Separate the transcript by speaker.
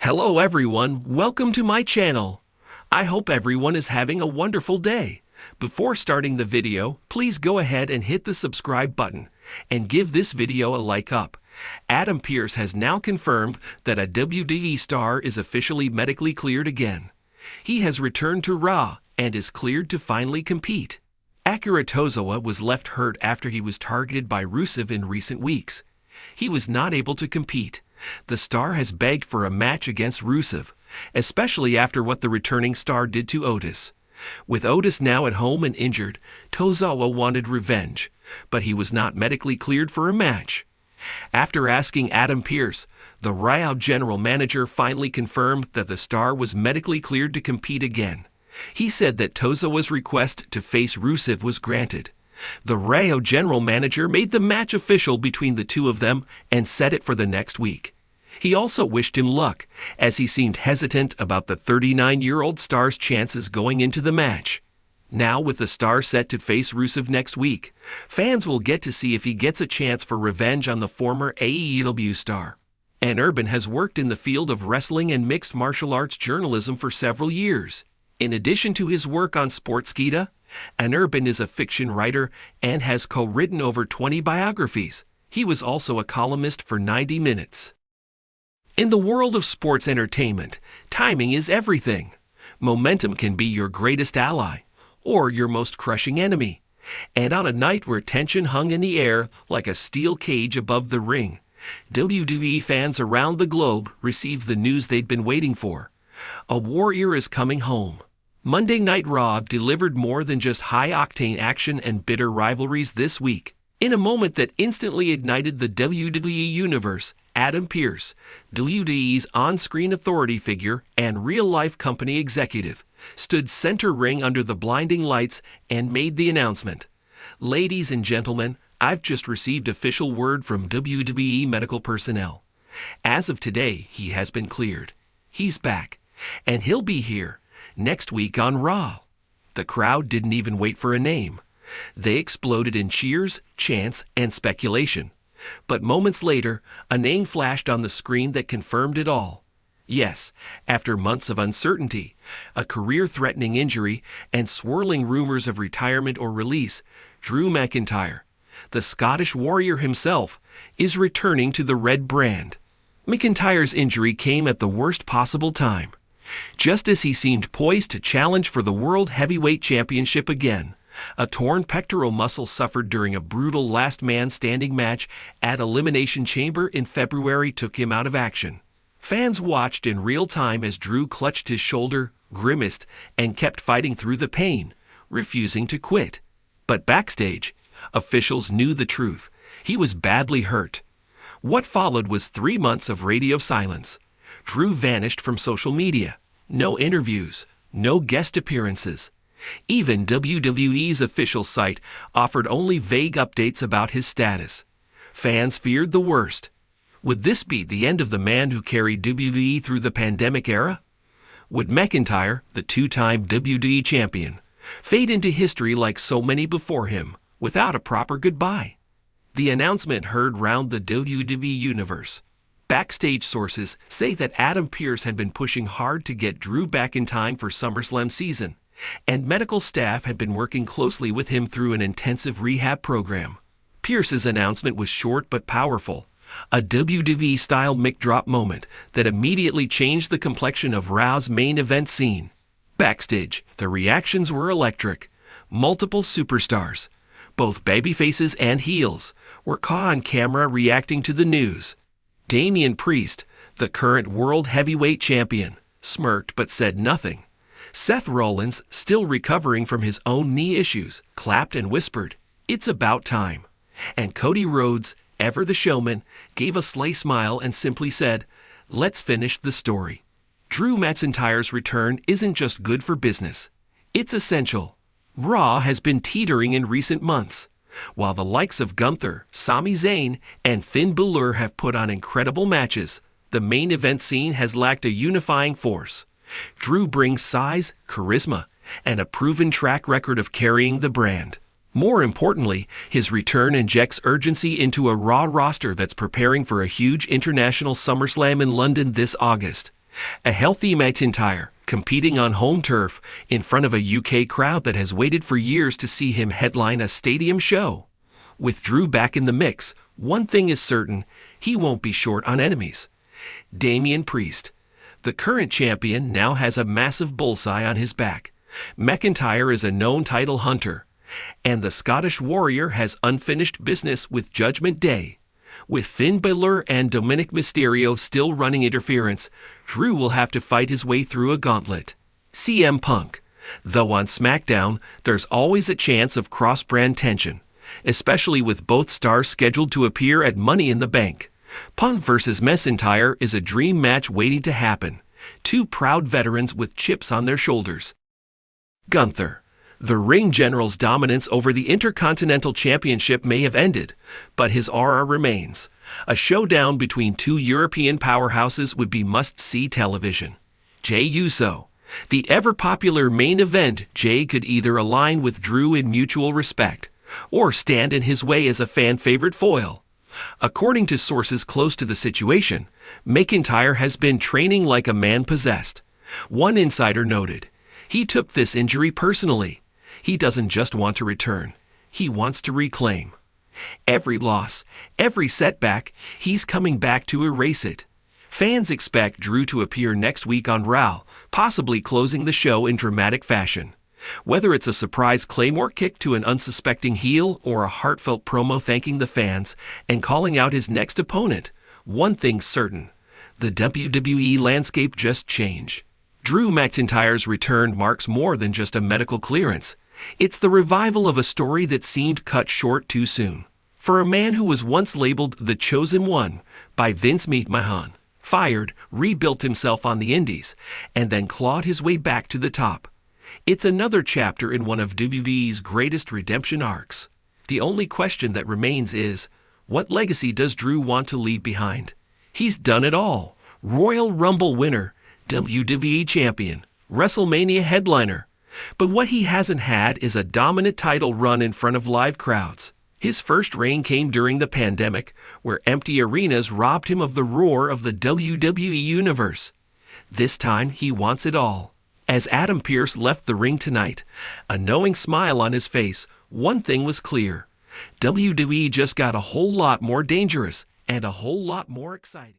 Speaker 1: Hello everyone, welcome to my channel. I hope everyone is having a wonderful day. Before starting the video, please go ahead and hit the subscribe button and give this video a like up. Adam Pearce has now confirmed that a WWE star is officially medically cleared again. He has returned to Raw and is cleared to finally compete. Akira Tozawa was left hurt after he was targeted by Rusev in recent weeks. He was not able to compete. The star has begged for a match against Rusev, especially after what the returning star did to Otis. With Otis now at home and injured, Tozawa wanted revenge, but he was not medically cleared for a match. After asking Adam Pearce, the Raw general manager finally confirmed that the star was medically cleared to compete again. He said that Tozawa's request to face Rusev was granted. The Raw general manager made the match official between the two of them and set it for the next week. He also wished him luck, as he seemed hesitant about the 39-year-old star's chances going into the match. Now, with the star set to face Rusev next week, fans will get to see if he gets a chance for revenge on the former AEW star. Urban has worked in the field of wrestling and mixed martial arts journalism for several years. In addition to his work on Sportskeeda, Urban is a fiction writer and has co-written over 20 biographies. He was also a columnist for 90 Minutes. In the world of sports entertainment, timing is everything. Momentum can be your greatest ally, or your most crushing enemy. And on a night where tension hung in the air like a steel cage above the ring, WWE fans around the globe received the news they'd been waiting for. A warrior is coming home. Monday Night Raw delivered more than just high-octane action and bitter rivalries this week. In a moment that instantly ignited the WWE Universe, Adam Pearce, WWE's on-screen authority figure and real-life company executive, stood center ring under the blinding lights and made the announcement. "Ladies and gentlemen, I've just received official word from WWE medical personnel. As of today, he has been cleared. He's back, and he'll be here next week on Raw." The crowd didn't even wait for a name. They exploded in cheers, chants, and speculation. But moments later, a name flashed on the screen that confirmed it all. Yes, after months of uncertainty, a career-threatening injury, and swirling rumors of retirement or release, Drew McIntyre, the Scottish warrior himself, is returning to the red brand. McIntyre's injury came at the worst possible time, just as he seemed poised to challenge for the World Heavyweight Championship again. A torn pectoral muscle suffered during a brutal last man standing match at Elimination Chamber in February took him out of action. Fans watched in real time as Drew clutched his shoulder, grimaced, and kept fighting through the pain, refusing to quit. But backstage, officials knew the truth. He was badly hurt. What followed was 3 months of radio silence. Drew vanished from social media. No interviews, no guest appearances. Even WWE's official site offered only vague updates about his status. Fans feared the worst. Would this be the end of the man who carried WWE through the pandemic era? Would McIntyre, the two-time WWE champion, fade into history like so many before him, without a proper goodbye? The announcement heard round the WWE universe. Backstage sources say that Adam Pearce had been pushing hard to get Drew back in time for SummerSlam season, and medical staff had been working closely with him through an intensive rehab program. Pearce's announcement was short but powerful, a WWE-style mic-drop moment that immediately changed the complexion of Raw's main event scene. Backstage, the reactions were electric. Multiple superstars, both babyfaces and heels, were caught on camera reacting to the news. Damian Priest, the current World Heavyweight Champion, smirked but said nothing. Seth Rollins, still recovering from his own knee issues, clapped and whispered, "It's about time." And Cody Rhodes, ever the showman, gave a sly smile and simply said, "Let's finish the story." Drew McIntyre's return isn't just good for business. It's essential. Raw has been teetering in recent months. While the likes of Gunther, Sami Zayn, and Finn Balor have put on incredible matches, the main event scene has lacked a unifying force. Drew brings size, charisma, and a proven track record of carrying the brand. More importantly, his return injects urgency into a Raw roster that's preparing for a huge international SummerSlam in London this August. A healthy McIntyre, competing on home turf in front of a UK crowd that has waited for years to see him headline a stadium show. With Drew back in the mix, one thing is certain, he won't be short on enemies. Damian Priest. The current champion now has a massive bullseye on his back. McIntyre is a known title hunter, and the Scottish Warrior has unfinished business with Judgment Day. With Finn Balor and Dominic Mysterio still running interference, Drew will have to fight his way through a gauntlet. CM Punk. Though on SmackDown, there's always a chance of cross-brand tension, especially with both stars scheduled to appear at Money in the Bank. Punk vs. McIntyre is a dream match waiting to happen. Two proud veterans with chips on their shoulders. Gunther. The Ring General's dominance over the Intercontinental Championship may have ended, but his aura remains. A showdown between two European powerhouses would be must-see television. Jey Uso. The ever-popular main event, Jey could either align with Drew in mutual respect, or stand in his way as a fan-favorite foil. According to sources close to the situation, McIntyre has been training like a man possessed. One insider noted, "He took this injury personally. He doesn't just want to return. He wants to reclaim. Every loss, every setback, he's coming back to erase it." Fans expect Drew to appear next week on Raw, possibly closing the show in dramatic fashion. Whether it's a surprise Claymore kick to an unsuspecting heel or a heartfelt promo thanking the fans and calling out his next opponent, one thing's certain: the WWE landscape just changed. Drew McIntyre's return marks more than just a medical clearance. It's the revival of a story that seemed cut short too soon. For a man who was once labeled the Chosen One by Vince McMahon, fired, rebuilt himself on the indies, and then clawed his way back to the top. It's another chapter in one of WWE's greatest redemption arcs. The only question that remains is, what legacy does Drew want to leave behind? He's done it all. Royal Rumble winner, WWE champion, WrestleMania headliner. But what he hasn't had is a dominant title run in front of live crowds. His first reign came during the pandemic, where empty arenas robbed him of the roar of the WWE Universe. This time, he wants it all. As Adam Pearce left the ring tonight, a knowing smile on his face, one thing was clear: WWE just got a whole lot more dangerous and a whole lot more exciting.